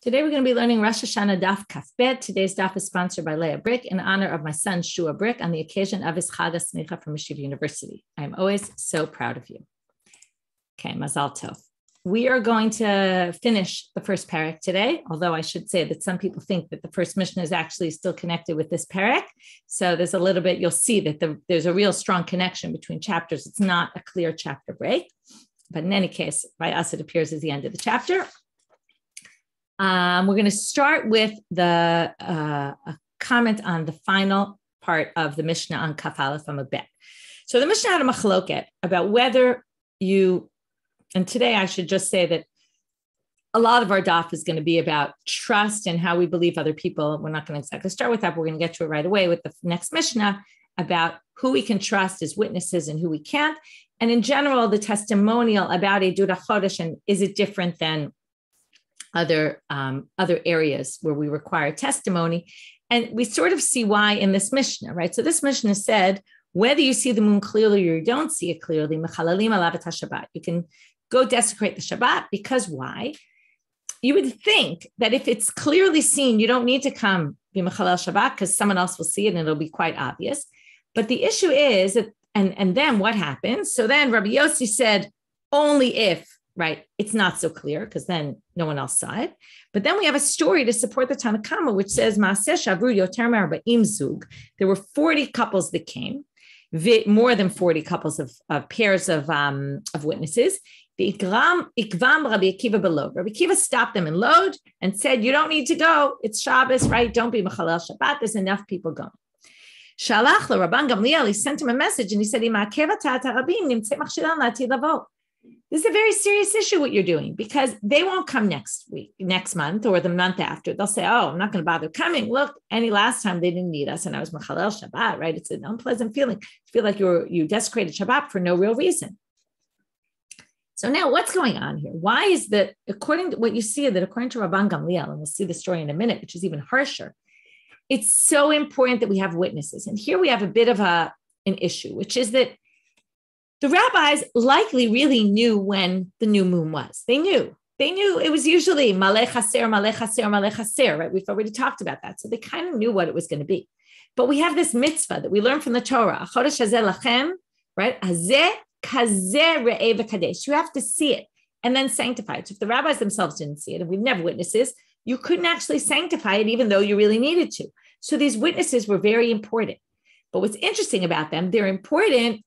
Today we're going to be learning Rosh Hashanah Daf Kaf Bet. Today's daf is sponsored by Leah Brick in honor of my son Shiur Brick on the occasion of his Chag HaSmicha from Yeshiva University. I'm always so proud of you. Okay, Mazal Tov. We are going to finish the first parak today, although I should say that some people think that the first Mishnah is actually still connected with this parak. So there's a little bit, you'll see that there's a real strong connection between chapters. It's not a clear chapter break. But in any case, by us, it appears as the end of the chapter. We're going to start with the comment on the final part of the Mishnah on Kaf Aleph Amud Bet. So the Mishnah had a machloket about whether you, and today I should just say that a lot of our daf is going to be about trust and how we believe other people. We're not going to exactly start with that, but we're going to get to it right away with the next Mishnah about who we can trust as witnesses and who we can't. And in general, the testimonial about a Duda Chodesh, and is it different than other areas where we require testimony. And we sort of see why in this Mishnah, right? So this Mishnah said, whether you see the moon clearly or you don't see it clearly, you can go desecrate the Shabbat, because why? You would think that if it's clearly seen, you don't need to come be Mechalel Shabbat because someone else will see it and it'll be quite obvious. But the issue is that, and then what happens? So then Rabbi Yossi said, only if, right, it's not so clear because then no one else saw it. But then we have a story to support the Tanna Kama, which says, there were 40 couples that came, more than 40 couples of pairs of witnesses. Rabbi Akiva stopped them in Lod and said, you don't need to go. It's Shabbos, right? Don't be Mechalel Shabbat. There's enough people going. Shalach Rabban Gamliel, he sent him a message and he said, this is a very serious issue what you're doing, because they won't come next week, next month, or the month after. They'll say, oh, I'm not going to bother coming. Look, any last time they didn't need us and I was Mechalel Shabbat, right? It's an unpleasant feeling. You feel like you desecrated Shabbat for no real reason. So now what's going on here? Why is that, according to what you see, that according to Rabban Gamliel, and we'll see the story in a minute, which is even harsher, it's so important that we have witnesses. And here we have a bit of an issue, which is that the rabbis likely really knew when the new moon was. They knew it was usually Maleh Chaser, Maleh Chaser, Maleh Chaser, right? We've already talked about that. So they kind of knew what it was going to be. But we have this mitzvah that we learn from the Torah, Chodesh Hazeh Lachem, right? Hazeh Kazeh Re'eh V'Kadesh. You have to see it and then sanctify it. So if the rabbis themselves didn't see it, and we've never witnesses, you couldn't actually sanctify it even though you really needed to. So these witnesses were very important. But what's interesting about them, they're important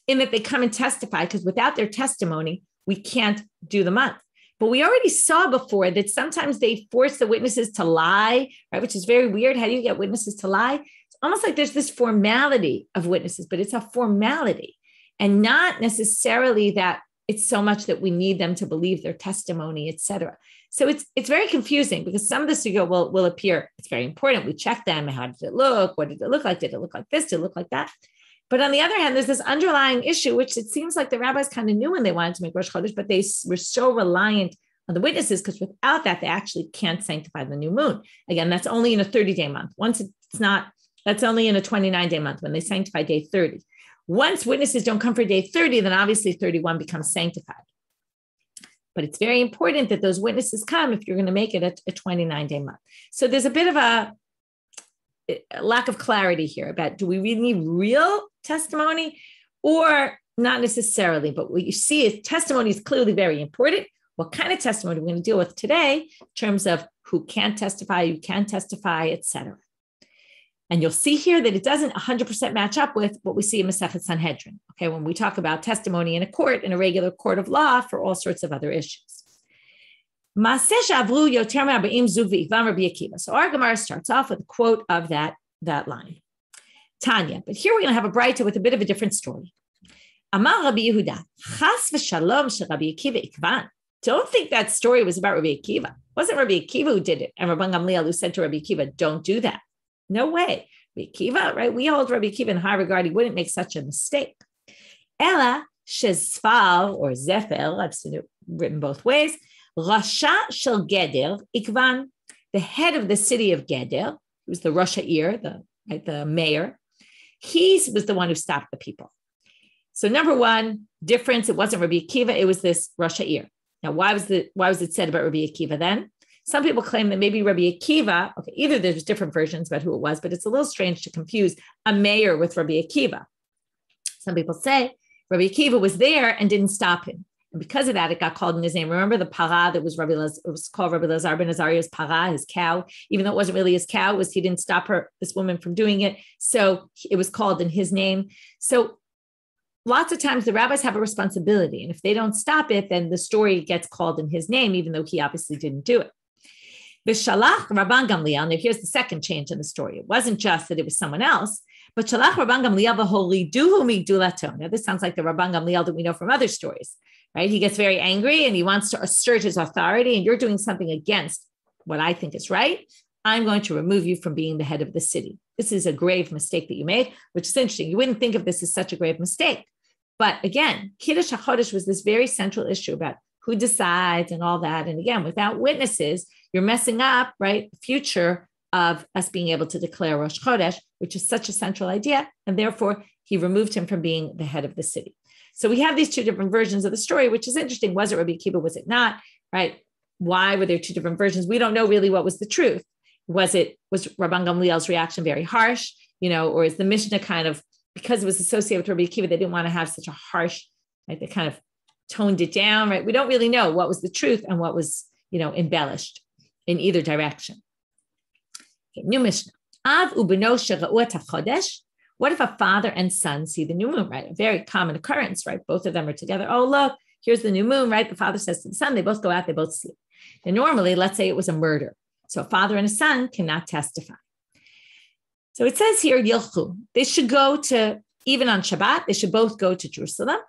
in that they come and testify, because without their testimony, we can't do the month. But we already saw before that sometimes they force the witnesses to lie, right? Which is very weird. How do you get witnesses to lie? It's almost like there's this formality of witnesses, but it's a formality and not necessarily that it's so much that we need them to believe their testimony, etc. So it's very confusing, because some of this you go, will appear, it's very important. We check them. How did it look? What did it look like? Did it look like this? Did it look like that? But on the other hand, there's this underlying issue, which it seems like the rabbis kind of knew when they wanted to make Rosh Chodesh, but they were so reliant on the witnesses, because without that, they actually can't sanctify the new moon. Again, that's only in a 30-day month. Once it's not, that's only in a 29-day month when they sanctify day 30. Once witnesses don't come for day 30, then obviously 31 becomes sanctified. But it's very important that those witnesses come if you're going to make it a 29-day month. So there's a bit of a lack of clarity here about, do we really need real testimony or not necessarily? But what you see is testimony is clearly very important. What kind of testimony we're going to deal with today in terms of who can testify, who can testify, etc. And you'll see here that it doesn't 100% match up with what we see in Masechet Sanhedrin. Okay, when we talk about testimony in a court, in a regular court of law for all sorts of other issues. So our Gemara starts off with a quote of that line. Tanya, but here we're going to have a Braita with a bit of a different story. Amar Rabbi Yehuda, Chas v'shalom shel Rabbi Akiva ikvan. Don't think that story was about Rabbi Akiva. It wasn't Rabbi Akiva who did it, and Rabban Gamliel who said to Rabbi Akiva, don't do that. No way. Rabbi Akiva, right? We hold Rabbi Akiva in high regard. He wouldn't make such a mistake. Ela shezfal or zefel, I've seen it written both ways. Rasha shel Geder ikvan, the head of the city of Geder, who was the Rosh Shiur, the mayor. He was the one who stopped the people. So number one difference, it wasn't Rabbi Akiva, it was this Rosh Shiur. Now, why was it said about Rabbi Akiva then? Some people claim that maybe Rabbi Akiva, okay, either there's different versions about who it was, but it's a little strange to confuse a mayor with Rabbi Akiva. Some people say Rabbi Akiva was there and didn't stop him. And because of that, it got called in his name. Remember the para that was it was called Rabbi Lazar ben Azariah's para, his cow, even though it wasn't really his cow, he didn't stop this woman from doing it. So it was called in his name. So lots of times the rabbis have a responsibility. And if they don't stop it, then the story gets called in his name, even though he obviously didn't do it. V'shalach Rabban Gamliel. Now here's the second change in the story. It wasn't just that it was someone else, but shalach Rabban Gamliel v'holiduhu migdulato. Now this sounds like the Rabban Gamliel that we know from other stories. Right? He gets very angry and he wants to assert his authority, and you're doing something against what I think is right. I'm going to remove you from being the head of the city. This is a grave mistake that you made, which is interesting. You wouldn't think of this as such a grave mistake. But again, Kiddush HaChodesh was this very central issue about who decides and all that. And again, without witnesses, you're messing up, right, the future of us being able to declare Rosh Chodesh, which is such a central idea. And therefore, he removed him from being the head of the city. So we have these two different versions of the story, which is interesting. Was it Rabbi Akiva? Was it not? Right? Why were there two different versions? We don't know really what was the truth. Was Rabban Gamliel's reaction very harsh? Or is the Mishnah kind of, because it was associated with Rabbi Akiva, they didn't want to have such a harsh, right? They kind of toned it down, right? We don't really know what was the truth and what was, embellished in either direction. Okay, new Mishnah. Av ubeno shera'u et hachodesh. What if a father and son see the new moon, right? A very common occurrence, right? Both of them are together. Oh, look, here's the new moon, right? The father says to the son, they both go out, they both see it. And normally, let's say it was a murder. So a father and a son cannot testify. So it says here, Yilchu, they should go to, even on Shabbat, they should both go to Jerusalem,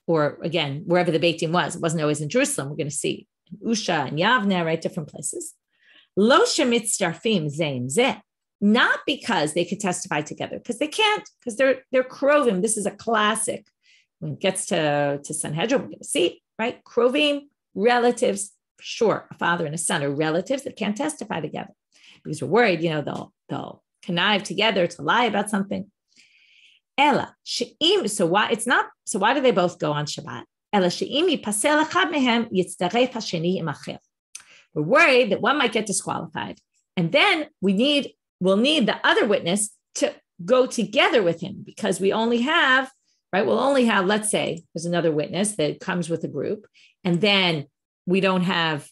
or again, wherever the Beit Din was. It wasn't always in Jerusalem. We're going to see Usha and Yavne, right? Different places. Lo shemitzarfim zeim zeh. Not because they could testify together, because they can't, because they're krovim. This is a classic. When it gets to Sanhedrin, we're going to see, right? Krovim, relatives, sure, a father and a son are relatives that can't testify together because we're worried, they'll connive together to lie about something. Ella, she'im, so why do they both go on Shabbat? Ella she'im yipasel echad mehem yitzdaref hasheni im acher. We're worried that one might get disqualified. And then we'll need the other witness to go together with him, because we'll only have, let's say there's another witness that comes with a group, and then we don't have,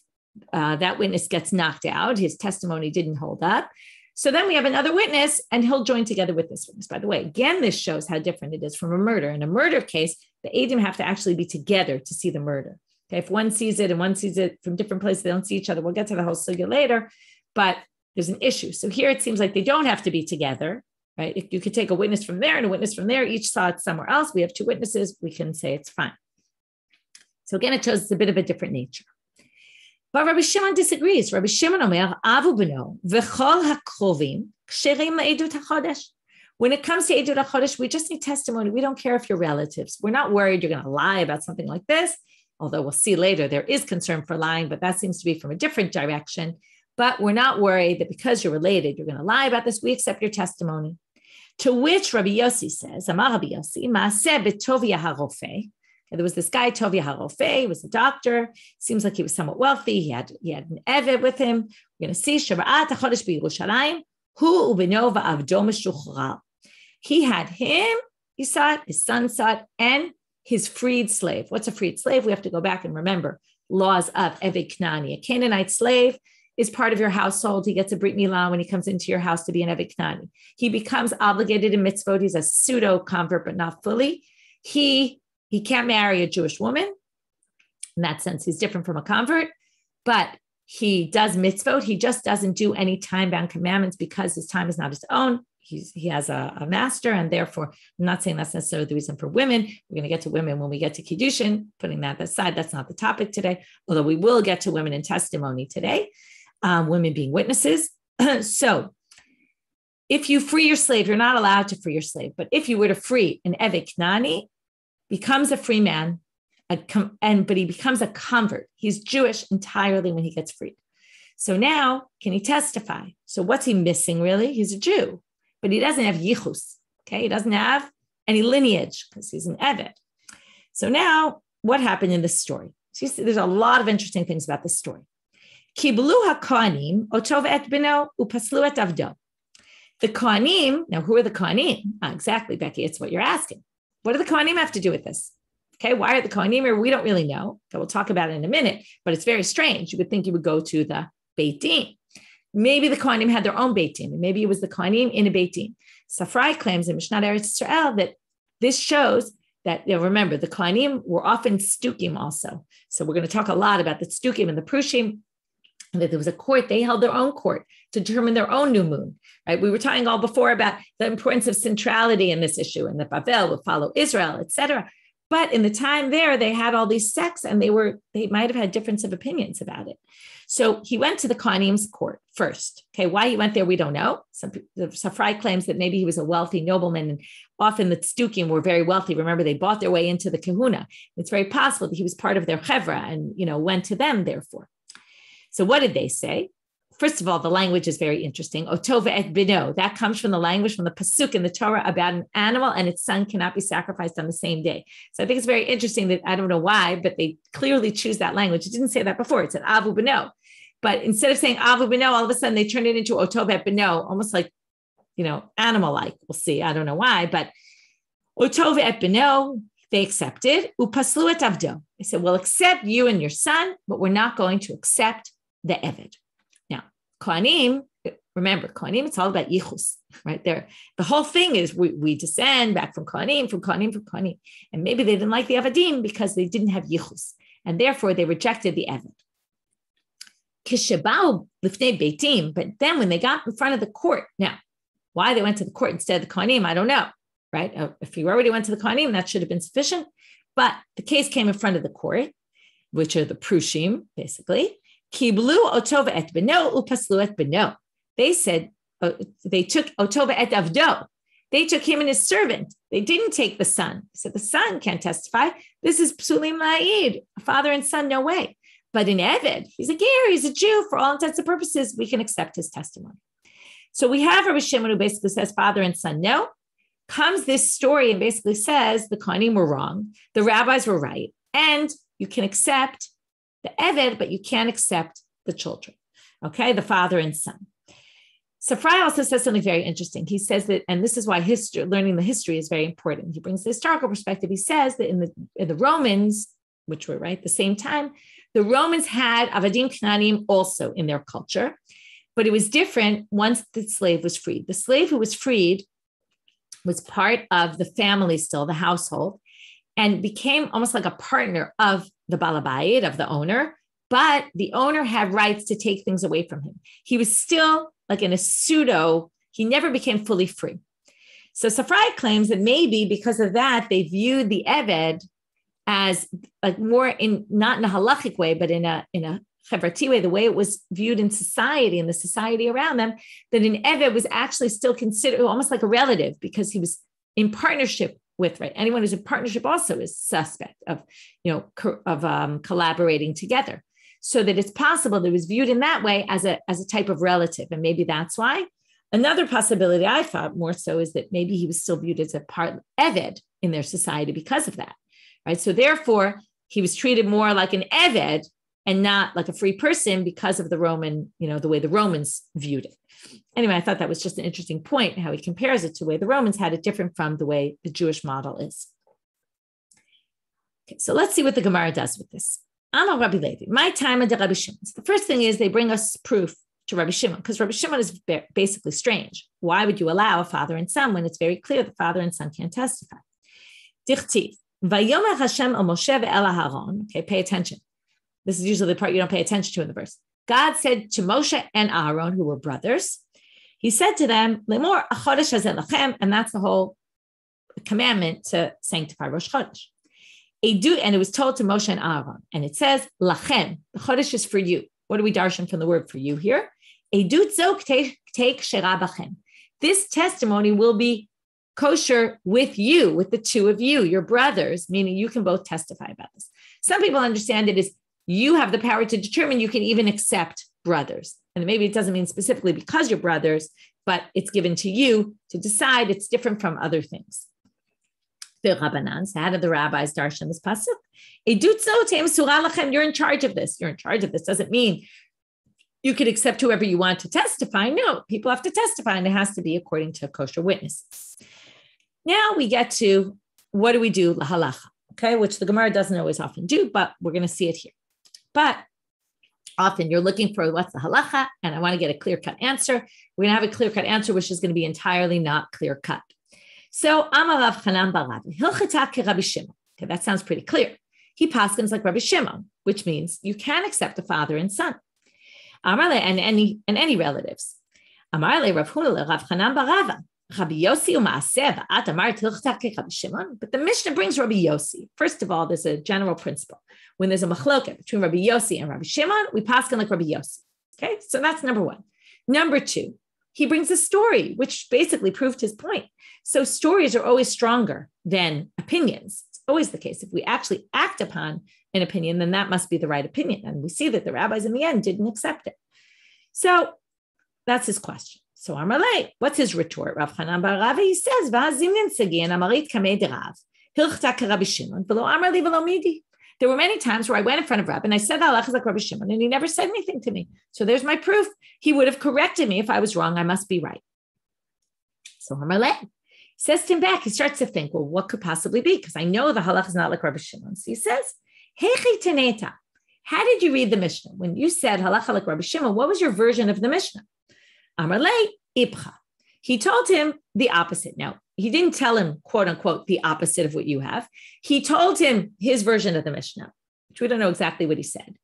that witness gets knocked out. His testimony didn't hold up. So then we have another witness and he'll join together with this witness. By the way, again, this shows how different it is from a murder. In a murder case, the Eidim have to actually be together to see the murder. Okay, if one sees it and one sees it from different places, they don't see each other. We'll get to the whole sugya later, but there's an issue. So here it seems like they don't have to be together, right? If you could take a witness from there and a witness from there, each saw it somewhere else. We have two witnesses. We can say it's fine. So again, it shows it's a bit of a different nature. But Rabbi Shimon disagrees. Rabbi Shimon omer, avu b'no, v'chol hakrovim, ksherim la'edut hachodesh. When it comes to edut hachodesh, we just need testimony. We don't care if you're relatives. We're not worried you're going to lie about something like this, although we'll see later there is concern for lying, but that seems to be from a different direction. But we're not worried that because you're related, you're going to lie about this. We accept your testimony. To which Rabbi Yossi says, Amar Rabbi Yossi, Maaseh b'Tovia harofeh. There was this guy, Tovia harofeh, he was a doctor. Seems like he was somewhat wealthy. He had an eved with him. We're going to see, Shabbat HaChodesh b'Yerushalayim, hu u'beno v'avdo meshuchral. He had him, he saw it, his son saw it, and his freed slave. What's a freed slave? We have to go back and remember laws of Eved Knani. A Canaanite slave is part of your household. He gets a Brit Milah when he comes into your house to be an Eved Knani. He becomes obligated in mitzvot. He's a pseudo convert, but not fully. He can't marry a Jewish woman. In that sense, he's different from a convert, but he does mitzvot. He just doesn't do any time-bound commandments because his time is not his own. He has a master, and therefore, I'm not saying that's necessarily the reason for women. We're going to get to women when we get to Kiddushin. Putting that aside, that's not the topic today, although we will get to women in testimony today, women being witnesses. So if you free your slave, you're not allowed to free your slave, but if you were to free an Eved Knani, becomes a free man, but he becomes a convert. He's Jewish entirely when he gets freed. So now, can he testify? So what's he missing, really? He's a Jew, but he doesn't have yichus, okay? He doesn't have any lineage because he's an Eved. So now, what happened in this story? So there's a lot of interesting things about this story. Kiblu haKohanim otov et beno upaslu et avdo. The Kohanim, now who are the Kohanim? Exactly, Becky, it's what you're asking. What do the Kohanim have to do with this? Okay, why are the Kohanim here? We don't really know. Okay, we'll talk about it in a minute, but it's very strange. You would think you would go to the Beit Din. Maybe the Kohanim had their own Beit Din, and maybe it was the Kohanim in a Beit Din. Safrai claims in Mishnah Eretz Yisrael that this shows that, remember, the Kohanim were often stukim also. So we're going to talk a lot about the stukim and the prushim, and that there was a court, they held their own court to determine their own new moon, right? We were talking all before about the importance of centrality in this issue, and that Bavel would follow Israel, etc. But in the time there, they had all these sects, and they might have had difference of opinions about it. So he went to the Kohanim's court first. Okay, why he went there, we don't know. The Safrai claims that maybe he was a wealthy nobleman, and often the Tzdukim were very wealthy. Remember, they bought their way into the Kahuna. It's very possible that he was part of their chevra and, went to them, therefore. So what did they say? First of all, the language is very interesting. Otova et bino. That comes from the language, from the pasuk in the Torah about an animal and its son cannot be sacrificed on the same day. So I think it's very interesting that, I don't know why, but they clearly choose that language. It didn't say that before. It said avu bino. But instead of saying avu bino, all of a sudden they turned it into otova et bino, almost like, animal-like. We'll see. I don't know why, but otova et bino, they accepted. Upaslu et avdo. They said, we'll accept you and your son, but we're not going to accept the eved. Kohanim, remember, Kohanim, it's all about yichus, right there. The whole thing is we descend back from Kohanim. And maybe they didn't like the Avadim because they didn't have yichus. And therefore, they rejected the Eved. Kishabau lifnei beitim, but then when they got in front of the court, now, why they went to the court instead of the Kohanim, I don't know, right? If you already went to the Kohanim, that should have been sufficient. But the case came in front of the court, which are the Prushim, basically. Kiblu otova et beno upaslu et beno. They said they took otova et avdo. They took him and his servant. They didn't take the son. They said the son can't testify. This is psulim la'id, father and son, no way. But in Eved, he's a ger, he's a Jew. For all intents and purposes, we can accept his testimony. So we have Rabbi Shimon who basically says father and son, no. Comes this story and basically says the Kohanim were wrong, the rabbis were right, and you can accept the Eved, but you can't accept the children, okay, the father and son. Safrai also says something very interesting. He says that, and this is why learning the history is very important. He brings the historical perspective. He says that in the Romans, which were right the same time, the Romans had Avadim Knanim also in their culture, but it was different once the slave was freed. The slave who was freed was part of the family still, the household, and became almost like a partner of the balabayit, of the owner, but the owner had rights to take things away from him. He was still like in a he never became fully free. So Safrai claims that maybe because of that, they viewed the Eved as like more not in a halachic way, but in a chevrati way, the way it was viewed in society and the society around them, that an Eved was actually still considered almost like a relative because he was in partnership with, right? Anyone who's in partnership also is suspect of, collaborating together. So that it's possible that it was viewed in that way as a type of relative. And maybe that's why. Another possibility I thought more so is that maybe he was still viewed as a part Eved in their society because of that, right? So therefore, he was treated more like an Eved and not like a free person because of the Roman, the way the Romans viewed it. Anyway, I thought that was just an interesting point, how he compares it to the way the Romans had it different from the way the Jewish model is. Okay, so let's see what the Gemara does with this. Amar Rabbi Levi, my time at Rabbi Shimon. So the first thing is they bring us proof to Rabbi Shimon, because Rabbi Shimon is basically strange. Why would you allow a father and son when it's very clear the father and son can't testify? Dichtiv, Vayomer Hashem el Moshe ve'el Aharon. Okay, pay attention. This is usually the part you don't pay attention to in the verse. God said to Moshe and Aaron, who were brothers, he said to them, Lemor achodesh hazeh lachem, and that's the whole commandment to sanctify Rosh Chodesh. And it was told to Moshe and Aaron, and it says, lachem, the Chodesh is for you. What do we darshan from the word for you here? This testimony will be kosher with you, with the two of you, your brothers, meaning you can both testify about this. Some people understand it as you have the power to determine you can even accept brothers. And maybe it doesn't mean specifically because you're brothers, but it's given to you to decide. It's different from other things. The Rabbanit, how did the rabbis darshan this pasuk? You're in charge of this. You're in charge of this doesn't mean you could accept whoever you want to testify. No, people have to testify, and it has to be according to kosher witnesses. Now we get to what do we do, lahalacha, okay, which the Gemara doesn't always often do, but we're going to see it here. But often you're looking for what's the halacha, and I want to get a clear-cut answer. We're going to have a clear-cut answer, which is going to be entirely not clear-cut. So, Amar Rav Chanan bar Rav, Hilchata ke Rabbi Shimon. Okay, that sounds pretty clear. He paskins like Rabbi Shimon, which means you can accept a father and son. Amar le, and any relatives. Amar le Rav Huna le Rav Chanan bar Rav. Rabbi Yossi u'maaseh v'at amart hilchata ke Rabbi Shimon. But the Mishnah brings Rabbi Yossi. First of all, there's a general principle. When there's a machloket between Rabbi Yossi and Rabbi Shimon, we paskin like Rabbi Yossi. Okay, so that's number one. Number two, he brings a story, which basically proved his point. So stories are always stronger than opinions. It's always the case. If we actually act upon an opinion, then that must be the right opinion. And we see that the rabbis in the end didn't accept it. So that's his question. So Amalei, what's his retort? Rav Chanan bar Rav, he says, "V'hazimnin segin amarit kamei derav hilchta ke Rabbi Shimon v'lo amar li v'lo midi." There were many times where I went in front of Rab and I said halachas like Rabbi Shimon, and he never said anything to me. So there's my proof. He would have corrected me if I was wrong. I must be right. So Amalei says to him back. He starts to think, well, what could possibly be? Because I know the halach is not like Rabbi Shimon. So he says, "Hechi teneta." How did you read the Mishnah? When you said halacha like Rabbi Shimon, what was your version of the Mishnah? Amarle ibcha. He told him the opposite. Now, he didn't tell him, quote unquote, the opposite of what you have. He told him his version of the Mishnah, which we don't know exactly what he said.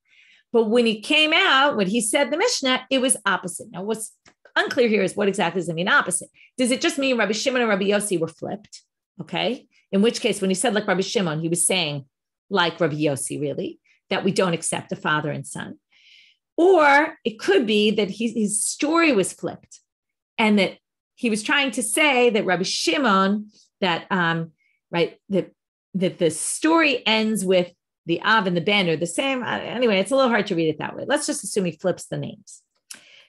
But when he came out, when he said the Mishnah, it was opposite. Now, what's unclear here is what exactly does it mean opposite? Does it just mean Rabbi Shimon and Rabbi Yossi were flipped? Okay. In which case, when he said like Rabbi Shimon, he was saying like Rabbi Yossi, really, that we don't accept a father and son. Or it could be that his story was flipped and that he was trying to say that Rabbi Shimon, that the story ends with the Av and the Ben are the same. Anyway, it's a little hard to read it that way. Let's just assume he flips the names.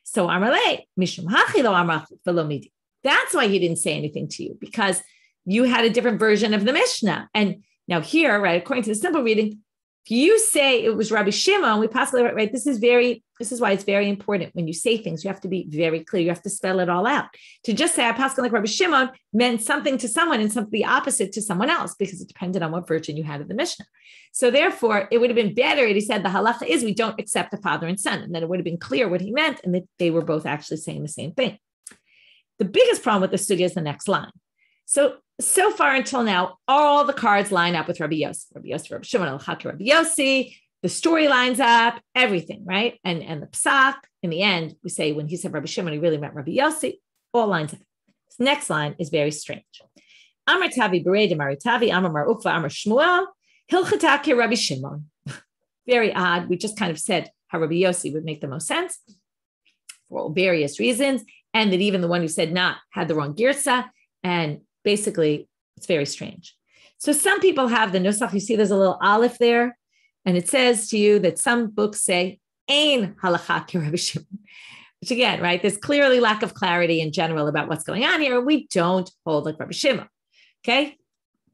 So Amarle, Mishum Hachi lo Amar v'lo midi. That's why he didn't say anything to you, because you had a different version of the Mishnah. And now here, right, according to the simple reading, if you say it was Rabbi Shimon, we possibly, right, this is why it's very important. When you say things, you have to be very clear. You have to spell it all out. To just say, I pass like Rabbi Shimon meant something to someone and something the opposite to someone else, because it depended on what version you had of the Mishnah. So therefore, it would have been better if he said the halacha is we don't accept a father and son. And then it would have been clear what he meant and that they were both actually saying the same thing. The biggest problem with the sugya is the next line. So far until now, all the cards line up with Rabbi Yossi, Rabbi Shimon, Al-Chaki, Rabbi Yossi. The story lines up, everything, right? And the psak, in the end, we say when he said Rabbi Shimon, he really meant Rabbi Yossi, all lines up. This next line is very strange. Amar Tavi Berei de Maritavi, Amar Mar Ukva, Amar Shmuel, Hilchataki Rabbi Shimon. Very odd. We just kind of said how Rabbi Yossi would make the most sense for various reasons, and that even the one who said not had the wrong girsa, and basically, it's very strange. So some people have the nusach. You see there's a little aleph there, and it says to you that some books say, Ein halacha ki Rabbi Shimon, which again, right, there's clearly lack of clarity in general about what's going on here. We don't hold like Rabbi Shimon, okay?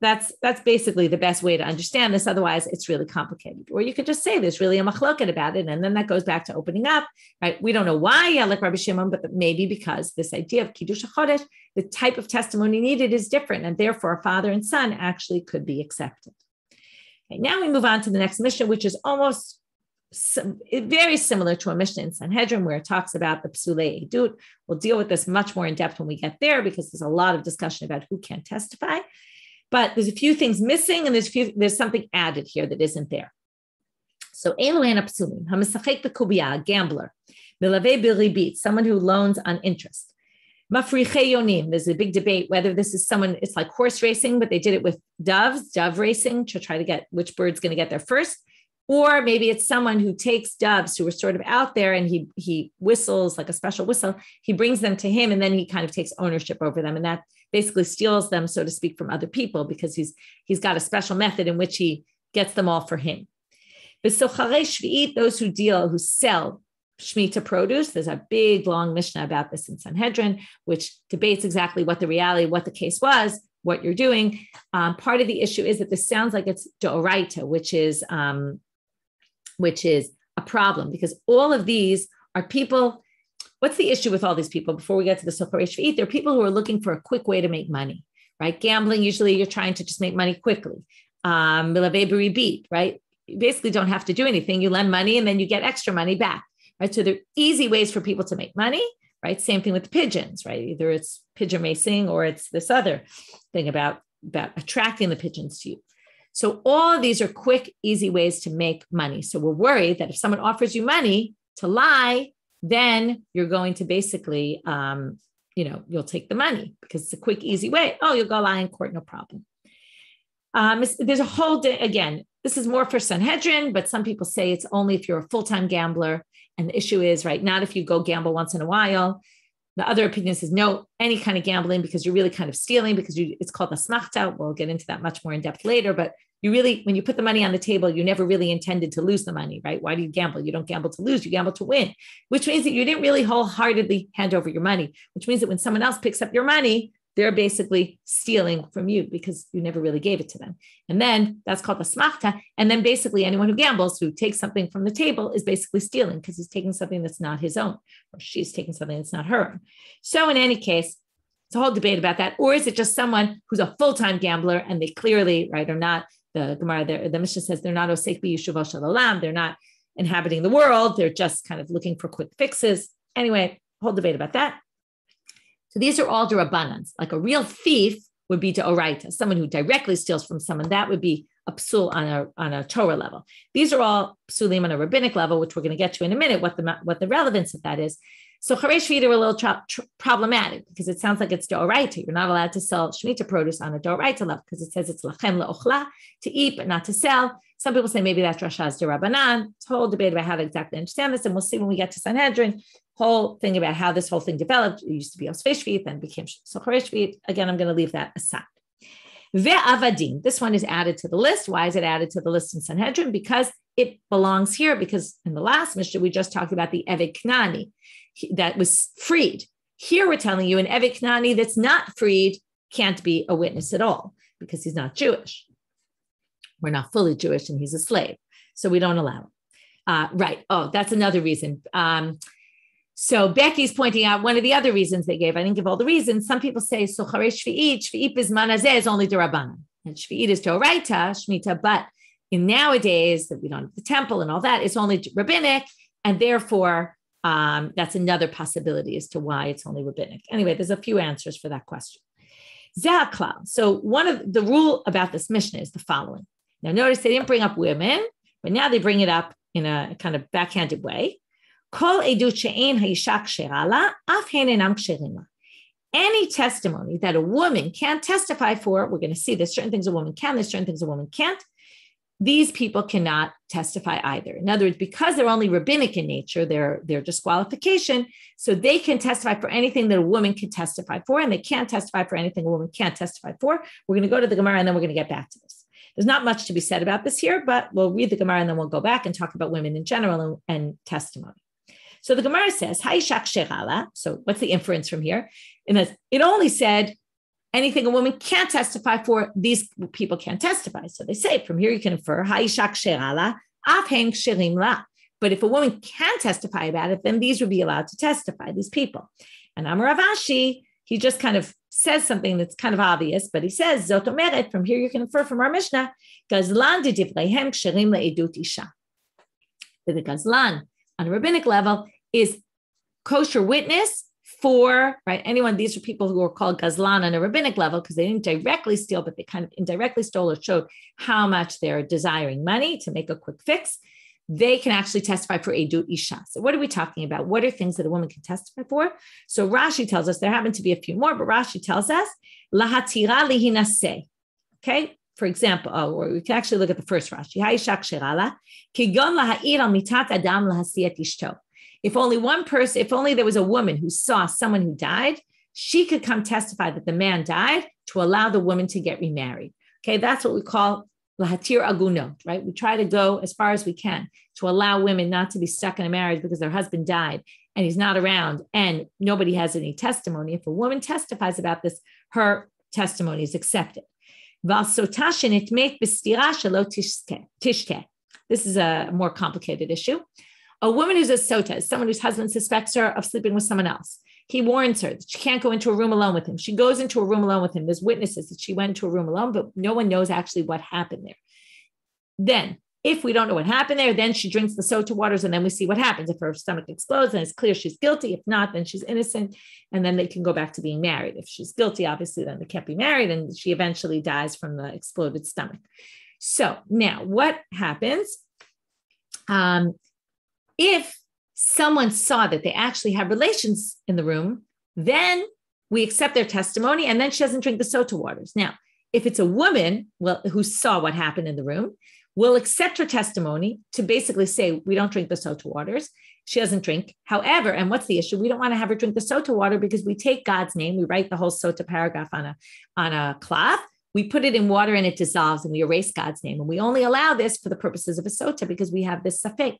That's basically the best way to understand this. Otherwise, it's really complicated. Or you could just say there's really a machloket about it. And then that goes back to opening up, right? We don't know why like Rabbi Shimon, but maybe because this idea of Kiddush HaChodesh, the type of testimony needed is different. And therefore, a father and son actually could be accepted. Okay, now we move on to the next Mishnah, which is almost very similar to a Mishnah in Sanhedrin, where it talks about the Psulei Edut. We'll deal with this much more in depth when we get there, because there's a lot of discussion about who can testify. But there's a few things missing, and there's something added here that isn't there. So, Elohen Psulim, Hamisachek B'Kubiyah, a gambler, Milavei B'Ribit, someone who loans on interest. Mafrichei Yonim, there's a big debate whether this is someone, it's like horse racing, but they did it with doves, dove racing, to try to get which bird's going to get there first. Or maybe it's someone who takes doves who are sort of out there and he whistles like a special whistle. He brings them to him and then he kind of takes ownership over them. And that basically steals them, so to speak, from other people, because he's got a special method in which he gets them all for him. But Socharei Shvi'it, those who sell Shemitah produce, there's a big, long Mishnah about this in Sanhedrin, which debates exactly what the reality, what the case was, what you're doing. Part of the issue is that this sounds like it's D'Oraita, which is a problem, because all of these are people, what's the issue with all these people before we get to the Socharay Shvi'it? They're people who are looking for a quick way to make money, right? Gambling, usually you're trying to just make money quickly. Milavei b'ribit, right? You basically don't have to do anything. You lend money and then you get extra money back, right? So there are easy ways for people to make money, right? Same thing with the pigeons, right? Either it's pigeon racing or it's this other thing about attracting the pigeons to you. So all of these are quick, easy ways to make money. So we're worried that if someone offers you money to lie, then you're going to basically, you'll take the money because it's a quick, easy way. Oh, you'll go lie in court, no problem. There's a whole day, again, this is more for Sanhedrin, but some people say it's only if you're a full-time gambler. And the issue is, right, not if you go gamble once in a while. The other opinion says no, any kind of gambling, because you're really kind of stealing, because it's called a smachta. We'll get into that much more in depth later, but you really, when you put the money on the table, you never really intended to lose the money, right? Why do you gamble? You don't gamble to lose, you gamble to win, which means that you didn't really wholeheartedly hand over your money, which means that when someone else picks up your money, they're basically stealing from you because you never really gave it to them. And then that's called a smachta. And then basically anyone who gambles, who takes something from the table, is basically stealing because he's taking something that's not his own, or she's taking something that's not her own. So in any case, it's a whole debate about that. Or is it just someone who's a full-time gambler and they clearly, right, are not, the Gemara, the Mishnah says they're not osek b'yishuvo shel olam, they're not inhabiting the world, they're just kind of looking for quick fixes. Anyway, whole debate about that. So these are all derabbanans. Like a real thief would be deoraita, someone who directly steals from someone. That would be a psul on a Torah level. These are all psulim on a rabbinic level, which we're going to get to in a minute, what the relevance of that is. So Charei Shvita are a little problematic because it sounds like it's deoraita. You're not allowed to sell Shemitah produce on a deoraita level because it says it's lachem le'ochla, to eat but not to sell. Some people say maybe that's Rasha's derabbanan. It's a whole debate about how to exactly understand this, and we'll see when we get to Sanhedrin. Whole thing about how this whole thing developed. It used to be Osvei Shvit, then became Socharay Shvit. Again, I'm going to leave that aside. Ve'avadim. This one is added to the list. Why is it added to the list in Sanhedrin? Because it belongs here. Because in the last Mishnah, we just talked about the Eved Knani that was freed. Here we're telling you an Eved Knani that's not freed can't be a witness at all because he's not Jewish. We're not fully Jewish and he's a slave. So we don't allow it. Right. Oh, that's another reason. So Becky's pointing out one of the other reasons they gave. I didn't give all the reasons. Some people say, so Charei Shvi'it bizman hazeh is only derabbanan. And Shvi'it is deoraita, Shemitah, but in nowadays that we don't have the temple and all that, it's only rabbinic. And therefore, that's another possibility as to why it's only rabbinic. Anyway, there's a few answers for that question. Zeh. So one of the rule about this Mishnah is the following. Now notice they didn't bring up women, but now they bring it up in a kind of backhanded way. Any testimony that a woman can't testify for, we're going to see there's certain things a woman can, there's certain things a woman can't. These people cannot testify either. In other words, because they're only rabbinic in nature, their disqualification, so they can testify for anything that a woman can testify for, and they can't testify for anything a woman can't testify for. We're going to go to the Gemara and then we're going to get back to this. There's not much to be said about this here, but we'll read the Gemara and then we'll go back and talk about women in general and testimony. So the Gemara says, Ha'ishak sherala. So what's the inference from here? It only said anything a woman can't testify for, these people can't testify. So they say from here you can infer, Ha'ishak sherala, afhen ksherim la. But if a woman can testify about it, then these would be allowed to testify, these people. And Amar Rav Ashi, he just kind of says something that's kind of obvious, but he says, Zot omeret, from here you can infer from our Mishnah, Gazlan de divreihem ksherim le'edut isha. The Gazlan, on a rabbinic level, is kosher witness for, right, anyone, these are people who are called Gazlan on a rabbinic level because they didn't directly steal, but they kind of indirectly stole or showed how much they're desiring money to make a quick fix. They can actually testify for Edut Isha. So what are we talking about? What are things that a woman can testify for? So Rashi tells us, there happen to be a few more, but Rashi tells us, Lahatira lihinase. Okay? For example, or we can actually look at the first Rashi. Ha'ishak sherala, kigon laha'ir al mitat adam lahasiyat ishto. If only one person, if only there was a woman who saw someone who died, she could come testify that the man died to allow the woman to get remarried. Okay, that's what we call lahatir agunot, right? We try to go as far as we can to allow women not to be stuck in a marriage because their husband died and he's not around and nobody has any testimony. If a woman testifies about this, her testimony is accepted. This is a more complicated issue. A woman who's a sota is someone whose husband suspects her of sleeping with someone else. He warns her that she can't go into a room alone with him. She goes into a room alone with him. There's witnesses that she went into a room alone, but no one knows actually what happened there. Then, if we don't know what happened there, then she drinks the sota waters, and then we see what happens. If her stomach explodes, then it's clear she's guilty. If not, then she's innocent, and then they can go back to being married. If she's guilty, obviously, then they can't be married, and she eventually dies from the exploded stomach. So now, what happens if someone saw that they actually have relations in the room? Then we accept their testimony, and then she doesn't drink the sota waters. Now, if it's a woman who saw what happened in the room, we'll accept her testimony to basically say, we don't drink the sota waters. She doesn't drink. However, and what's the issue? We don't want to have her drink the sota water because we take God's name, we write the whole sota paragraph on a cloth, we put it in water and it dissolves and we erase God's name. And we only allow this for the purposes of a sota because we have this safek.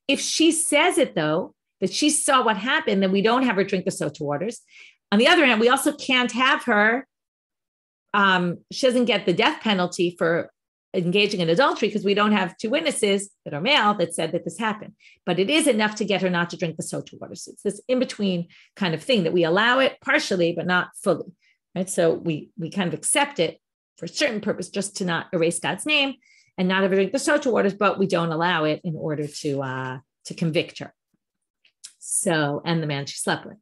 If she says it though, that she saw what happened, then we don't have her drink the sota waters. On the other hand, we also can't have her, she doesn't get the death penalty for engaging in adultery because we don't have two witnesses that are male that said that this happened. But it is enough to get her not to drink the sota water. So it's this in-between kind of thing that we allow it partially, but not fully, right? So we kind of accept it for a certain purpose, just to not erase God's name and not have her drink the sota waters, but we don't allow it in order to convict her. So, and the man she slept with.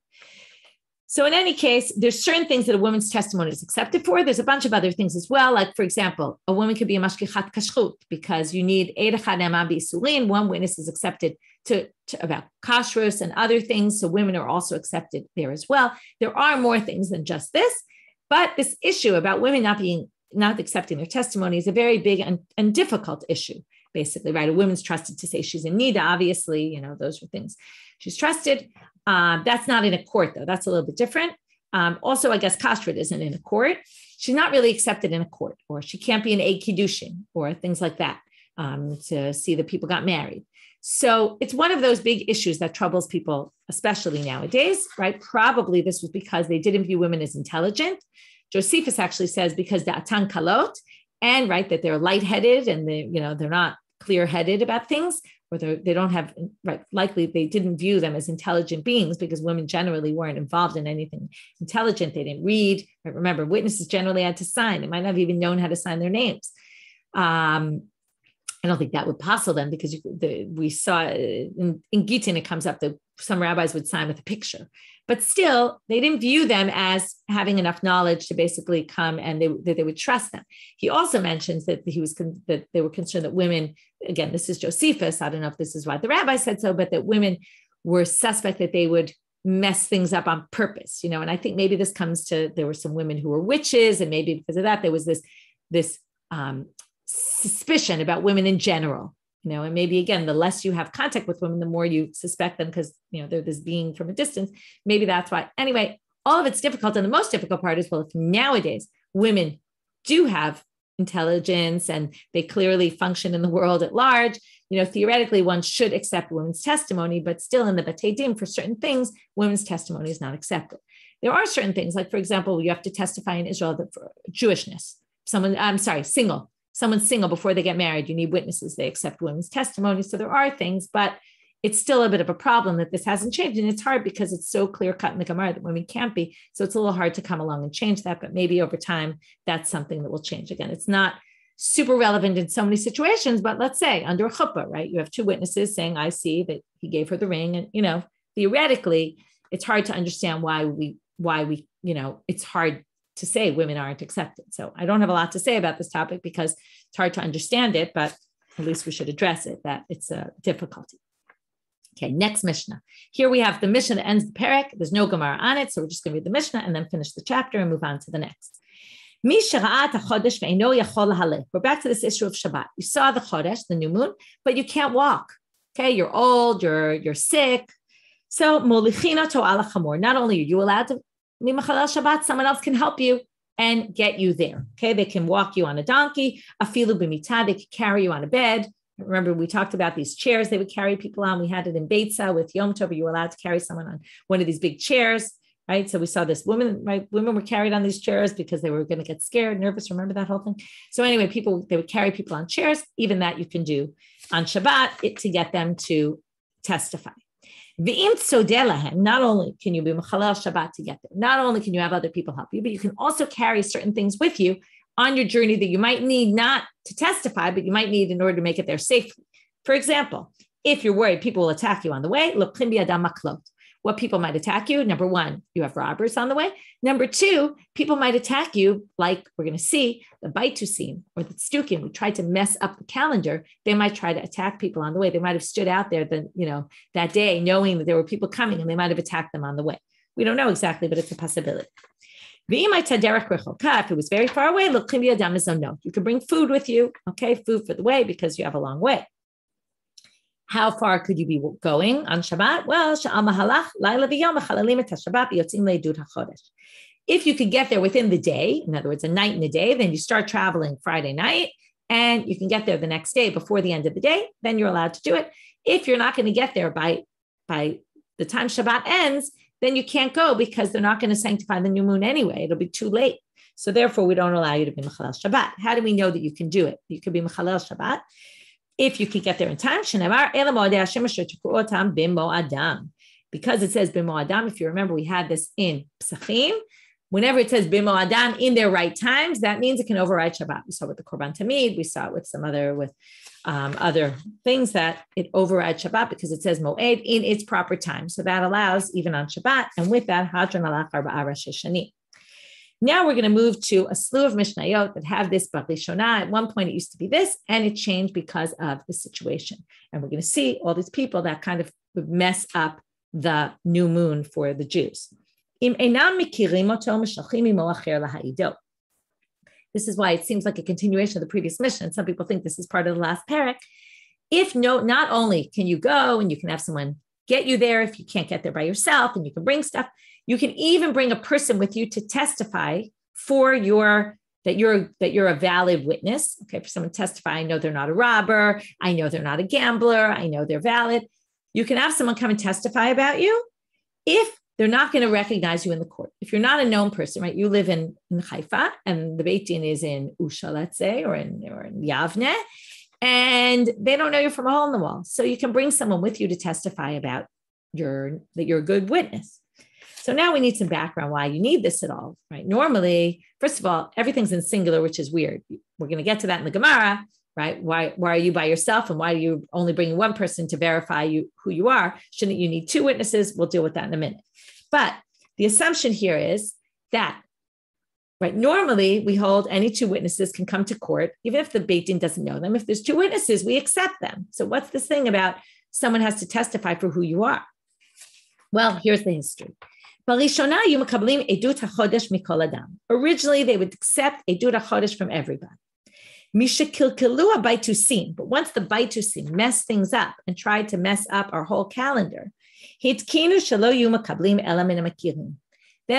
So in any case, there's certain things that a woman's testimony is accepted for. There's a bunch of other things as well. Like, for example, a woman could be a mashkichat kashrut because you need eid echad eman b'isurin. One witness is accepted to about kashrus and other things. So women are also accepted there as well. There are more things than just this, but this issue about women not accepting their testimony is a very big and difficult issue, basically, right? A woman's trusted to say she's in nida, obviously, those are things she's trusted. That's not in a court, though. That's a little bit different. Also, I guess kashrut isn't in a court. She's not really accepted in a court, or she can't be an eid kiddushin or things like that to see that people got married. So it's one of those big issues that troubles people, especially nowadays, right? Probably this was because they didn't view women as intelligent. Josephus actually says because the atan kalot, and right, that they're lightheaded and they're not clear-headed about things, or they don't have, right, likely they didn't view them as intelligent beings because women generally weren't involved in anything intelligent. They didn't read. Right? Remember, witnesses generally had to sign. They might not have even known how to sign their names. I don't think that would possible then because we saw in Gittin, it comes up that some rabbis would sign with a picture. But still, they didn't view them as having enough knowledge to basically come and that they would trust them. He also mentions that that they were concerned that women, again, this is Josephus, I don't know if this is why the rabbi said so, but that women were suspect that they would mess things up on purpose, and I think maybe this comes to, there were some women who were witches, and maybe because of that, there was this suspicion about women in general. And maybe again, the less you have contact with women, the more you suspect them because, they're this being from a distance. Maybe that's why. Anyway, all of it's difficult. And the most difficult part is, well, if nowadays women do have intelligence and they clearly function in the world at large, theoretically one should accept women's testimony, but still in the Batei Din for certain things, women's testimony is not accepted. There are certain things, like, for example, you have to testify in Israel that for Jewishness, single. Someone's single before they get married, you need witnesses. They accept women's testimony. So there are things, but it's still a bit of a problem that this hasn't changed. And it's hard because it's so clear cut in the Gemara that women can't be. So it's a little hard to come along and change that. But maybe over time, that's something that will change. Again, it's not super relevant in so many situations, but let's say under a chuppah, right? You have two witnesses saying, I see that he gave her the ring. And, theoretically, it's hard to understand why we, it's hard to say women aren't accepted. So I don't have a lot to say about this topic because it's hard to understand it, but at least we should address it, that it's a difficulty. Okay, next Mishnah. Here we have the Mishnah that ends the Perek. There's no Gemara on it, so we're just going to read the Mishnah and then finish the chapter and move on to the next. We're back to this issue of Shabbat. You saw the Chodesh, the new moon, but you can't walk. Okay, you're old, you're sick. So, not only are you allowed to Shabbat, someone else can help you and get you there. Okay, they can walk you on a donkey, afilu b'mitah, they can carry you on a bed. Remember, we talked about these chairs they would carry people on. We had it in Beitza with Yom Tov. You were allowed to carry someone on one of these big chairs, right? So we saw this woman, right? Women were carried on these chairs because they were going to get scared, nervous. Remember that whole thing? So anyway, they would carry people on chairs. Even that you can do on Shabbat to get them to testify. Not only can you be Mechalel Shabbat to get there, not only can you have other people help you, but you can also carry certain things with you on your journey that you might need not to testify, but you might need in order to make it there safely. For example, if you're worried people will attack you on the way, what people might attack you. Number one, you have robbers on the way. Number two, people might attack you, like we're going to see, the baitusim or the stukim, who tried to mess up the calendar. They might try to attack people on the way. They might have stood out there that day knowing that there were people coming, and they might have attacked them on the way. We don't know exactly, but it's a possibility. If it was very far away, you can bring food with you, okay, food for the way because you have a long way. How far could you be going on Shabbat? Well, if you could get there within the day, in other words, a night and a day, then you start traveling Friday night and you can get there the next day before the end of the day, then you're allowed to do it. If you're not going to get there by the time Shabbat ends, then you can't go because they're not going to sanctify the new moon anyway. It'll be too late. So therefore, we don't allow you to be Mechalel Shabbat. How do we know that you can do it? You could be Mechalel Shabbat if you can get there in time. Because it says Bimo Adam, if you remember, we had this in Psachim. Whenever it says Bimo Adam in their right times, that means it can override Shabbat. We saw it with the Korban Tamid. We saw it with some other things that it overrides Shabbat because it says Moed in its proper time. So that allows even on Shabbat. And with that, Hadron Alach Arba'a Rosh Hashanah. Now we're going to move to a slew of Mishnayot that have this Barishonah. At one point it used to be this, and it changed because of the situation. And we're going to see all these people that kind of would mess up the new moon for the Jews. This is why it seems like a continuation of the previous mission. And some people think this is part of the last parak. Not only can you go and you can have someone get you there if you can't get there by yourself, and you can bring stuff, you can even bring a person with you to testify for that you're a valid witness. Okay, for someone to testify, I know they're not a robber, I know they're not a gambler, I know they're valid. You can have someone come and testify about you if they're not going to recognize you in the court. If you're not a known person, right? You live in Haifa and the Beit Din is in Usha, let's say, or in Yavne, and they don't know you from a hole in the wall. So you can bring someone with you to testify about that you're a good witness. So now we need some background why you need this at all, right? Normally, first of all, everything's in singular, which is weird. We're going to get to that in the Gemara, right? Why are you by yourself, and why are you only bringing one person to verify who you are? Shouldn't you need two witnesses? We'll deal with that in a minute. But the assumption here is that, right, normally we hold any two witnesses can come to court, even if the Beit Din doesn't know them. If there's two witnesses, we accept them. So what's this thing about someone has to testify for who you are? Well, here's the history. Originally, they would accept Edut HaChodesh from everybody. But once the baitusim messed things up and tried to mess up our whole calendar, then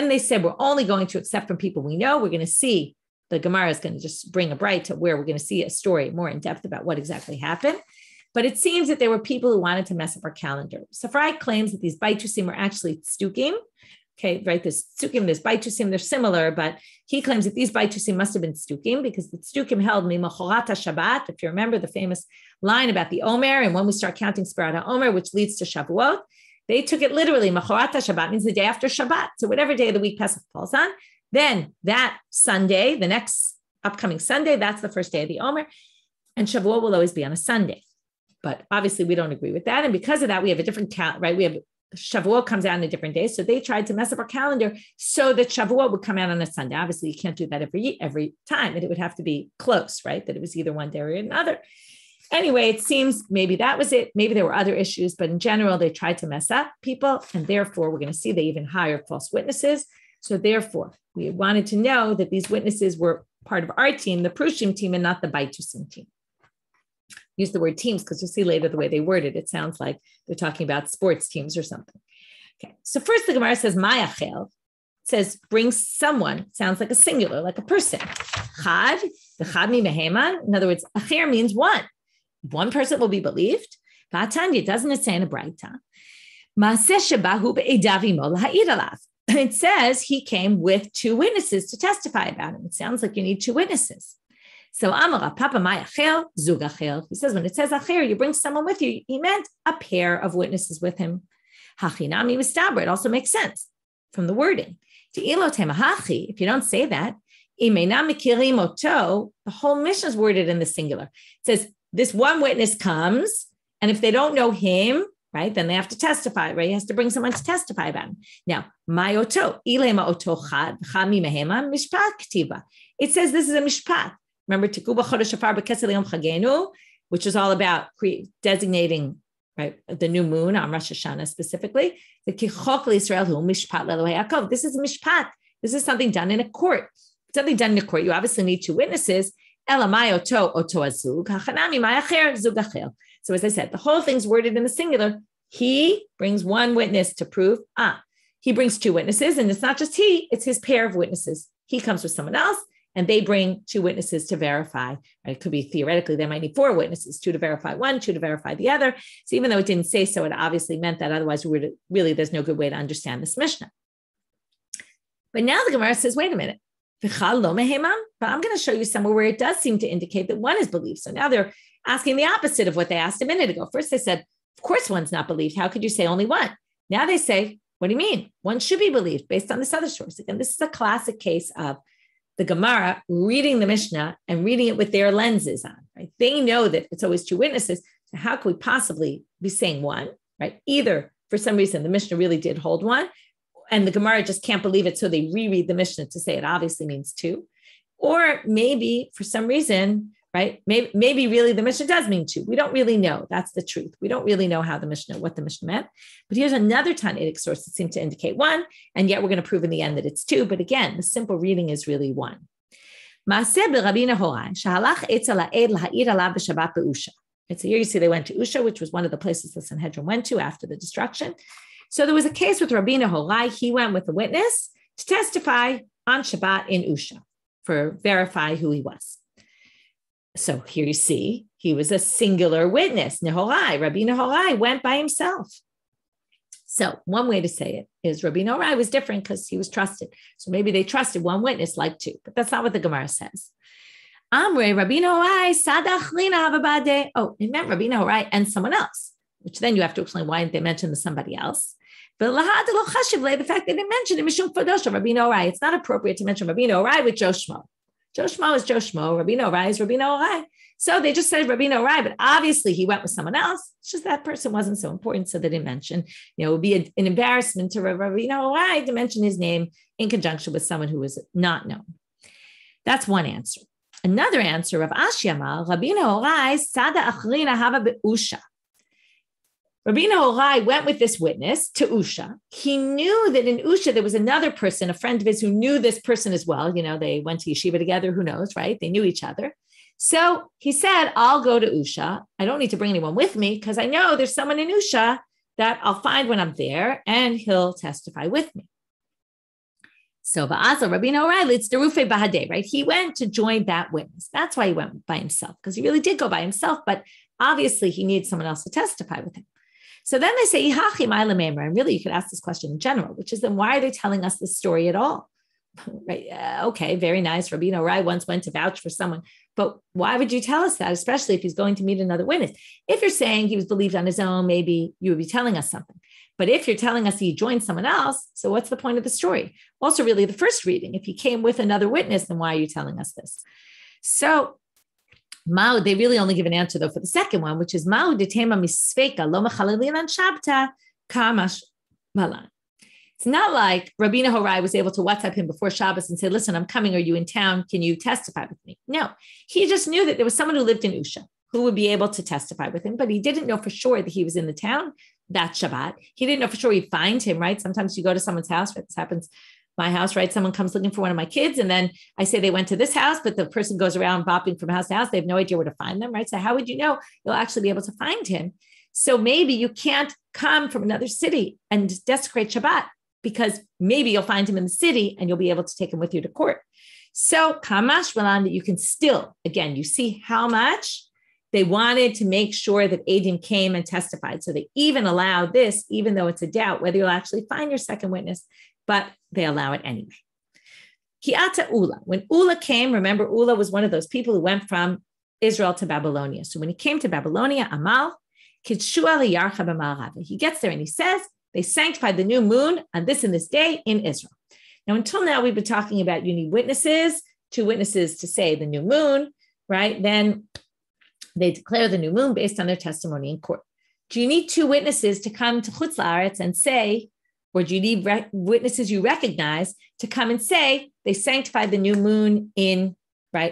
they said, we're only going to accept from people we know. We're going to see, the Gemara is going to just bring a bright to where we're going to see a story more in depth about what exactly happened. But it seems that there were people who wanted to mess up our calendar. Safrai claims that these baitusim were actually stukim. Okay, right, this stukim, this baitusim, they're similar, but he claims that these baitusim must have been stukim because the stukim held mimachorat Shabbat. If you remember the famous line about the Omer, and when we start counting Spirat HaOmer, which leads to Shavuot, they took it literally. Machorat Shabbat means the day after Shabbat. So whatever day of the week Pesach falls on, then that Sunday, the next upcoming Sunday, that's the first day of the Omer, and Shavuot will always be on a Sunday. But obviously we don't agree with that. And because of that, we have a different count, right? We have Shavuot comes out on a different day. So they tried to mess up our calendar so that Shavuot would come out on a Sunday. Obviously, you can't do that every time. And it would have to be close, right? That it was either one day or another. Anyway, it seems maybe that was it. Maybe there were other issues, but in general, they tried to mess up people. And therefore, we're going to see they even hired false witnesses. So therefore, we wanted to know that these witnesses were part of our team, the Prushim team, and not the Baitusim team. Use the word teams because you'll see later the way they word it. It sounds like they're talking about sports teams or something. Okay, so first the Gemara says Mayachel. It says bring someone. Sounds like a singular, like a person. Chad, the Chad mi meheman. In other words, acher means one. One person will be believed. Vatanya, doesn't it say in a Braita? It says he came with two witnesses to testify about him. It sounds like you need two witnesses. So Amara, Papa Maya Chel, Zug Achel. He says when it says Acher, you bring someone with you. He meant a pair of witnesses with him. Hachinami Mistaber. It also makes sense from the wording. If you don't say that, the whole mission is worded in the singular. It says this one witness comes, and if they don't know him, right, then they have to testify, right? He has to bring someone to testify about him. Now, it says this is a mishpat. Remember, which is all about designating, right, the new moon on Rosh Hashanah specifically. This is a mishpat. This is something done in a court. Something done in a court. You obviously need two witnesses. So as I said, the whole thing's worded in the singular. He brings one witness to prove. He brings two witnesses, and it's not just he, it's his pair of witnesses. He comes with someone else, and they bring two witnesses to verify. It could be theoretically, they might need four witnesses, two to verify one, two to verify the other. So even though it didn't say so, it obviously meant that. Otherwise, there's no good way to understand this Mishnah. But now the Gemara says, wait a minute. But I'm going to show you somewhere where it does seem to indicate that one is believed. So now they're asking the opposite of what they asked a minute ago. First they said, of course one's not believed. How could you say only one? Now they say, what do you mean? One should be believed based on this other source. Again, this is a classic case of the Gemara reading the Mishnah and reading it with their lenses on. Right? They know that it's always two witnesses. So how could we possibly be saying one? Right? Either for some reason the Mishnah really did hold one, and the Gemara just can't believe it, so they reread the Mishnah to say it obviously means two. Or maybe for some reason, right? Maybe really the Mishnah does mean two. We don't really know. That's the truth. We don't really know what the Mishnah meant. But here's another Tannaitic source that seems to indicate one, and yet we're going to prove in the end that it's two. But again, the simple reading is really one. So here you see they went to Usha, which was one of the places the Sanhedrin went to after the destruction. So there was a case with Rabbi Nehorai. He went with a witness to testify on Shabbat in Usha for verify who he was. So here you see, he was a singular witness. Nehorai, Rabbi Nehorai went by himself. So one way to say it is Rabbi Nehorai was different because he was trusted. So maybe they trusted one witness like two, but that's not what the Gemara says. Amre, Rabbi Nehorai, Sadach Lina Havabade. Oh, it meant Rabbi Nehorai and someone else, which then you have to explain why they mentioned the somebody else. But the fact they didn't mention it, Mishum Fadosha, Rabbi Nehorai. It's not appropriate to mention Rabbi Nehorai with Joe Shmo. Joe Shmo is Joe Shmo. Rabbi Nehorai is Rabbi Nehorai. So they just said Rabbi Nehorai, but obviously he went with someone else. It's just that person wasn't so important, so they didn't mention. It would be an embarrassment to Rabbi Nehorai to mention his name in conjunction with someone who was not known. That's one answer. Another answer of Ashiyamal, Rabbi Nehorai Sada Achrina Hava Be'usha. Rabbi Nehorai went with this witness to Usha. He knew that in Usha, there was another person, a friend of his who knew this person as well. They went to yeshiva together. Who knows, right? They knew each other. So he said, I'll go to Usha. I don't need to bring anyone with me because I know there's someone in Usha that I'll find when I'm there and he'll testify with me. So Va'aza Rabbi Nehorai leads to Rufe Bahadeh, right? He went to join that witness. That's why he went by himself, because he really did go by himself, but obviously he needs someone else to testify with him. So then they say, and really you could ask this question in general, which is then why are they telling us this story at all? Right? Okay, very nice. Rabbi Nehorai once went to vouch for someone, but why would you tell us that, especially if he's going to meet another witness? If you're saying he was believed on his own, maybe you would be telling us something. But if you're telling us he joined someone else, so what's the point of the story? Also, really the first reading, if he came with another witness, then why are you telling us this? So they really only give an answer though for the second one, which is Ma'u detema misveka lo mechalelin an shabta kamash malan. It's not like Rabbi Nehorai was able to WhatsApp him before Shabbos and say, listen, I'm coming. Are you in town? Can you testify with me? No, he just knew that there was someone who lived in Usha who would be able to testify with him, but he didn't know for sure that he was in the town that Shabbat. He didn't know for sure he'd find him, right? Sometimes you go to someone's house, right? This happens my house, right? Someone comes looking for one of my kids. And then I say they went to this house, but the person goes around bopping from house to house. They have no idea where to find them, right? So how would you know you'll actually be able to find him? So maybe you can't come from another city and desecrate Shabbat because maybe you'll find him in the city and you'll be able to take him with you to court. So Kamash Malan, that you can still, again, you see how much they wanted to make sure that Adim came and testified. So they even allowed this, even though it's a doubt whether you'll actually find your second witness, but they allow it anyway. Ki'ata Ula. When Ula came, remember, Ula was one of those people who went from Israel to Babylonia. So when he came to Babylonia, Amal, Kitshua liyarcha b'ma'arav. He gets there and he says, they sanctified the new moon on this and this day in Israel. Now, until now, we've been talking about you need witnesses, 2 witnesses to say the new moon, right? Then they declare the new moon based on their testimony in court. Do you need 2 witnesses to come to Chutz La'aretz and say, or do you need witnesses you recognize to come and say they sanctified the new moon in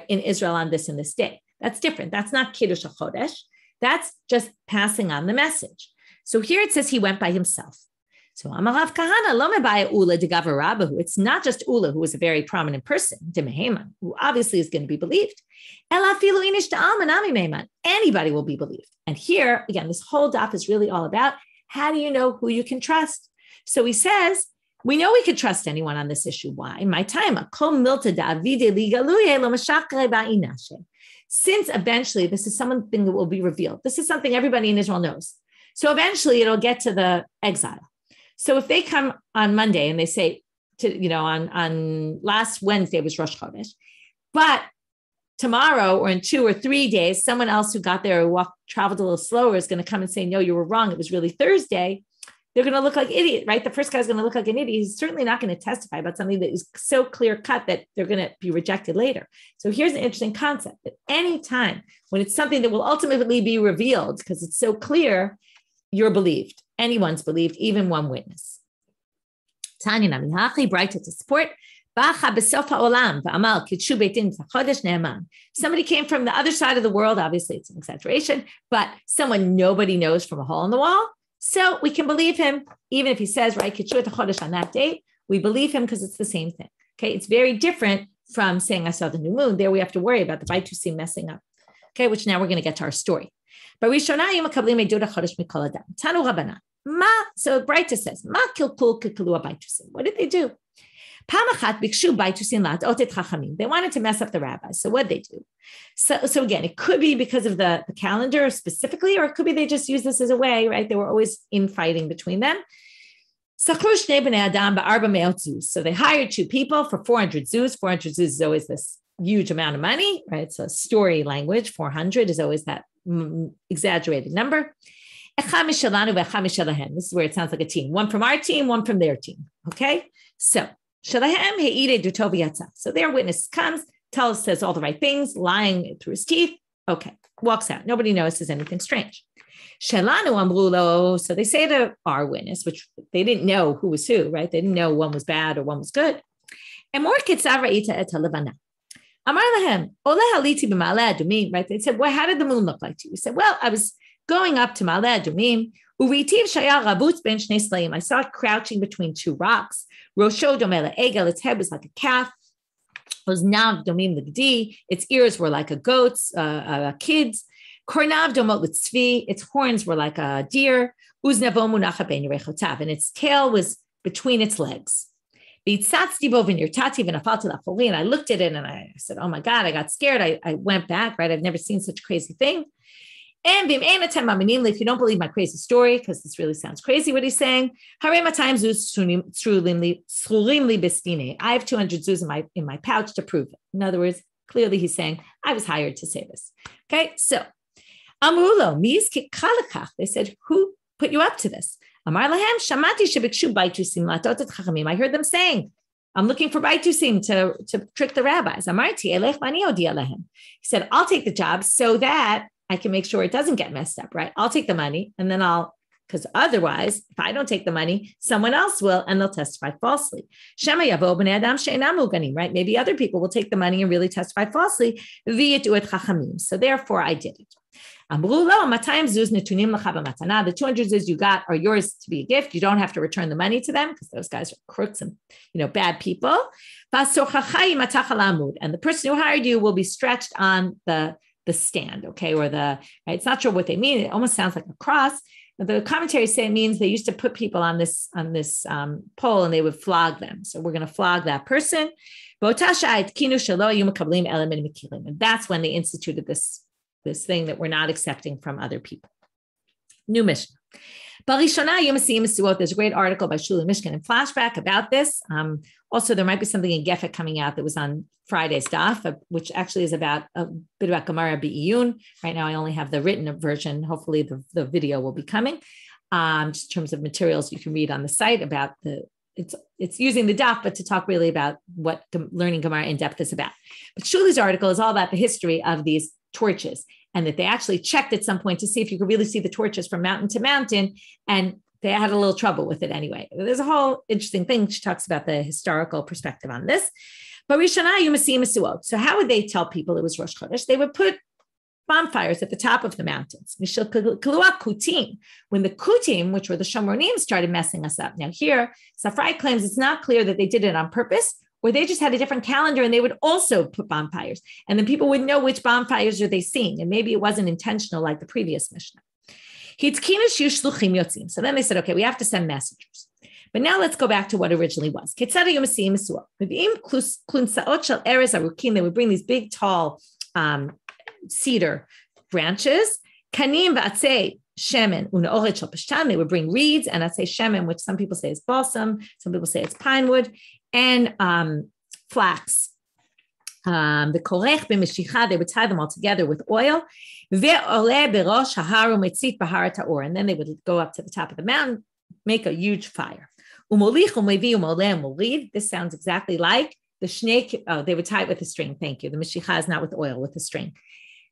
Israel on this and this day? That's different. That's not Kiddush HaChodesh. That's just passing on the message. So here it says he went by himself. So Amarav Kahana lo mebaya Ula de Gavarabahu. It's not just Ula, who was a very prominent person, de Meheman, who obviously is going to be believed. Anybody will be believed. And here, again, this whole daf is really all about how do you know who you can trust? So he says, we know we could trust anyone on this issue. Why? My time. Since eventually this is something that will be revealed. This is something everybody in Israel knows. So eventually it'll get to the exile. So if they come on Monday and they say, on last Wednesday was Rosh Chodesh, but tomorrow or in 2 or 3 days, someone else who got there or traveled a little slower is going to come and say, no, you were wrong. It was really Thursday. They're going to look like idiot, right? The first guy's going to look like an idiot. He's certainly not going to testify about something that is so clear cut that they're going to be rejected later. So here's an interesting concept that any time when it's something that will ultimately be revealed, because it's so clear, you're believed. Anyone's believed, even one witness. Tanya Namihachi, brighter to support. Somebody came from the other side of the world. Obviously, it's an exaggeration, but someone nobody knows from a hole in the wall. So we can believe him, even if he says, right, Kitshua Chodesh on that date, we believe him because it's the same thing. Okay, it's very different from saying I saw the new moon. There we have to worry about the Baitusim messing up. Okay, which now we're going to get to our story. But Tanu Rabbanit. So Brighter says, what did they do? They wanted to mess up the rabbis. So what did they do? So again, it could be because of the calendar specifically, or it could be they just use this as a way, right? They were always infighting between them. So they hired 2 people for 400 zuz. 400 zuz is always this huge amount of money, right? So story language, 400 is always that exaggerated number. This is where it sounds like a team. One from our team, one from their team. Okay? So their witness comes, says all the right things, lying through his teeth. Okay, walks out. Nobody notices anything strange. So they say to our witness, which they didn't know who was who, right? They didn't know one was bad or one was good. And more right? They said, well, how did the moon look like to you? He said, well, I was going up to Ma'aleh Adumim. I saw it crouching between 2 rocks. Rosho domela egel, its head was like a calf. Oznav domim l'gdi, its ears were like a goat's, a kid's. Kornav domot l'tzvi, its horns were like a deer. Uznavo munacha ben yerechotav, and its tail was between its legs. And I looked at it and I said, oh my God, I got scared. I went back, right? I've never seen such a crazy thing. And if you don't believe my crazy story, because this really sounds crazy what he's saying, I have 200 zuz in my pouch to prove it. In other words, clearly he's saying, I was hired to say this. Okay, so they said, who put you up to this? I heard them saying, I'm looking for baitusim to trick the rabbis. He said, I'll take the job so that I can make sure it doesn't get messed up, right? I'll take the money and then because otherwise, if I don't take the money, someone else will, and they'll testify falsely. Right? Maybe other people will take the money and really testify falsely. So therefore, I did it. The 200 zuz you got are yours to be a gift. You don't have to return the money to them because those guys are crooks and bad people. And the person who hired you will be stretched on the stand, okay, or right, it's not sure what they mean. It almost sounds like a cross. The commentaries say it means they used to put people on this pole and they would flog them. So we're going to flog that person. And that's when they instituted this thing that we're not accepting from other people. New Mishnah. Barishona Yomi Mesuot. There's a great article by Shuli Mishkan in Flashback about this. Also, there might be something in Geffen coming out that was on Friday's daf, which actually is about a bit about Gemara Be'iyun. Right now, I only have the written version. Hopefully, the video will be coming. Just in terms of materials you can read on the site about it's using the daf, but to talk really about what learning Gemara in depth is about. But Shuli's article is all about the history of these torches, and that they actually checked at some point to see if you could really see the torches from mountain to mountain, and they had a little trouble with it anyway. There's a whole interesting thing. She talks about the historical perspective on this. But Rishonah Yomi Mesuot. So how would they tell people it was Rosh Chodesh? They would put bonfires at the top of the mountains. When the Kutim, which were the Shomronim, started messing us up. Now here, Safrai claims it's not clear that they did it on purpose, or they just had a different calendar and they would also put bonfires. And then people would know which bonfires are they seeing. And maybe it wasn't intentional like the previous Mishnah. So then they said, okay, we have to send messengers. But now let's go back to what originally was. They would bring these big, tall cedar branches. They would bring reeds and I'd say shemen, which some people say is balsam, some people say it's pine wood, and flax. The korech b'mishicha, they would tie them all together with oil. And then they would go up to the top of the mountain, make a huge fire. This sounds exactly like the snake. Oh, they would tie it with a string. Thank you. The mishicha is not with oil, with a string.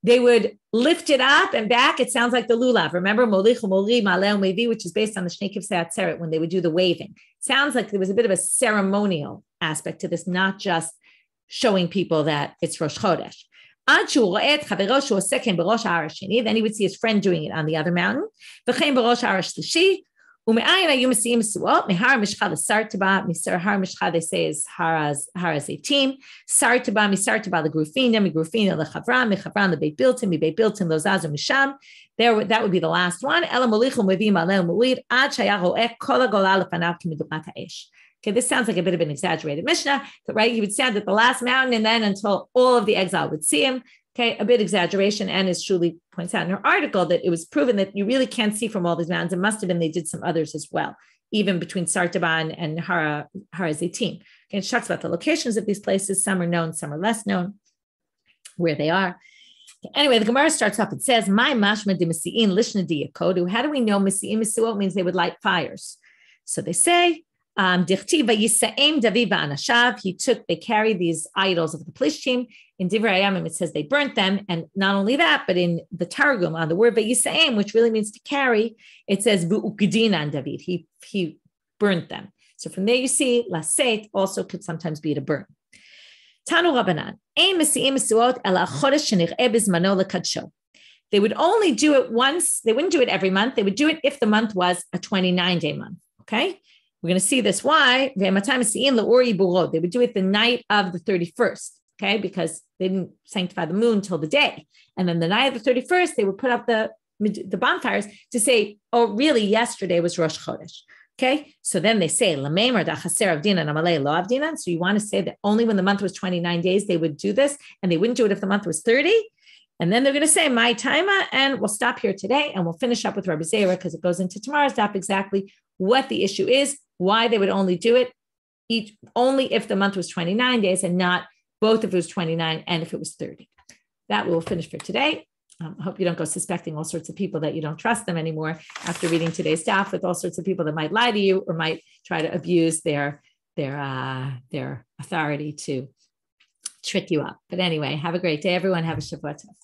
They would lift it up and back. It sounds like the lulav. Remember, which is based on the Shnei Kivsei Atzeret when they would do the waving. Sounds like there was a bit of a ceremonial aspect to this, not just showing people that it's Rosh Chodesh. Then he would see his friend doing it on the other mountain. They say is Harazetim, Sartaba, Misartaba, the Grufina, Migrufina, the Chavran, Michavran, the Beit Biltim, Mi Beit Biltim, Lozazu Misham. There, that would be the last one. Okay, this sounds like a bit of an exaggerated Mishnah, right? He would stand at the last mountain and then until all of the exile would see him. Okay, a bit exaggeration. And as Shuli points out in her article, that it was proven that you really can't see from all these mountains. It must have been they did some others as well, even between Sartaban and Harazetim. Okay, it talks about the locations of these places. Some are known, some are less known, where they are. Okay, anyway, the Gemara starts off. It says, "My mashma de mesiin lishna di yakodu." How do we know mesiin mesuot means they would light fires? So they say, they carried these idols of the Plishtim. In Divrei Hayamim, it says they burnt them. And not only that, but in the Targum, on the word Vayisaim, which really means to carry, it says V'ukdinan David. He burnt them. So from there you see, Laseit also could sometimes be to burn. Tanu Rabbanan. They would only do it once. They wouldn't do it every month. They would do it if the month was a 29-day month. Okay? We're going to see this. Why? They would do it the night of the 31st. Okay, because they didn't sanctify the moon till the day. And then the night of the 31st, they would put up the bonfires to say, oh, really, yesterday was Rosh Chodesh. Okay, so then they say, so you want to say that only when the month was 29 days, they would do this, and they wouldn't do it if the month was 30. And then they're going to say, my taima, and we'll stop here today, and we'll finish up with Rabbi Zera, because it goes into tomorrow's daf exactly what the issue is, why they would only do it only if the month was 29 days and not both if it was 29 and if it was 30. That we will finish for today. I hope you don't go suspecting all sorts of people that you don't trust them anymore after reading today's daf, with all sorts of people that might lie to you or might try to abuse their authority to trick you up. But anyway, have a great day, everyone. Have a Shavua Tov.